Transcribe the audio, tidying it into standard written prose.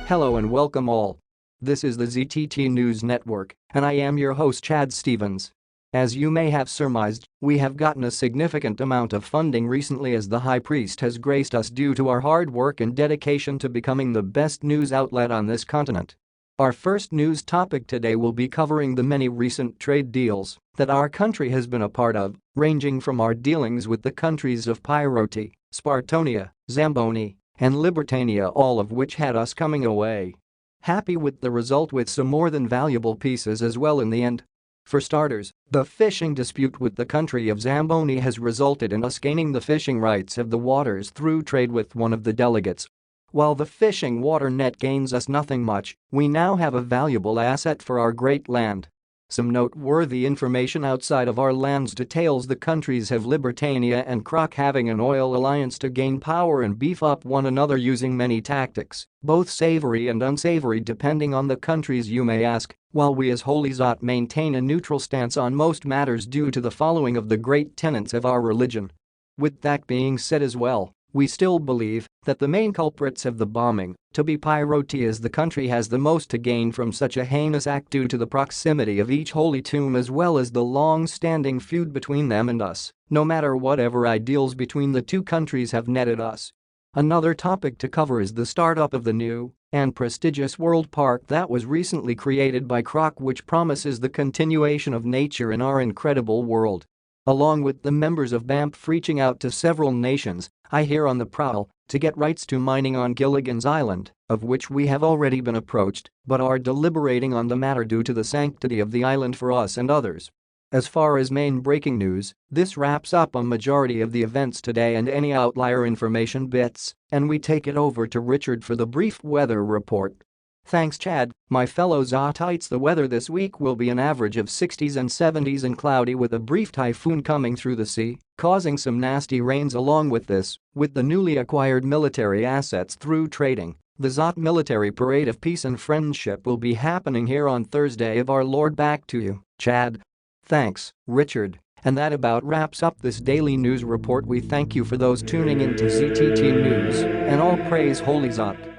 Hello and welcome all. This is the ZTT News Network, and I am your host Chad Stevens. As you may have surmised, we have gotten a significant amount of funding recently as the High Priest has graced us due to our hard work and dedication to becoming the best news outlet on this continent. Our first news topic today will be covering the many recent trade deals that our country has been a part of, ranging from our dealings with the countries of Pyroti, Spartonia, Zamboni, and Libertania, all of which had us coming away happy with the result, with some more than valuable pieces as well in the end. For starters, the fishing dispute with the country of Zamboni has resulted in us gaining the fishing rights of the waters through trade with one of the delegates. While the fishing water net gains us nothing much, we now have a valuable asset for our great land. Some noteworthy information outside of our lands details the countries of Libertania and Croc having an oil alliance to gain power and beef up one another using many tactics, both savory and unsavory depending on the countries, you may ask, while we as Holy Zott maintain a neutral stance on most matters due to the following of the great tenets of our religion. With that being said as well, we still believe that the main culprits of the bombing to be Pyroti, as the country has the most to gain from such a heinous act due to the proximity of each holy tomb as well as the long-standing feud between them and us, no matter whatever ideals between the two countries have netted us. Another topic to cover is the startup of the new and prestigious World Park that was recently created by Croc, which promises the continuation of nature in our incredible world. Along with the members of BAMF reaching out to several nations, I hear on the prowl, to get rights to mining on Gilligan's Island, of which we have already been approached, but are deliberating on the matter due to the sanctity of the island for us and others. As far as main breaking news, this wraps up a majority of the events today and any outlier information bits, and we take it over to Richard for the brief weather report. Thanks Chad, my fellow Zottites. The weather this week will be an average of 60s and 70s and cloudy with a brief typhoon coming through the sea, causing some nasty rains. Along with this, with the newly acquired military assets through trading, the Zott military parade of peace and friendship will be happening here on Thursday of our Lord. Back to you, Chad. Thanks, Richard. And that about wraps up this daily news report. We thank you for those tuning in to ZTT News, and all praise Holy Zott.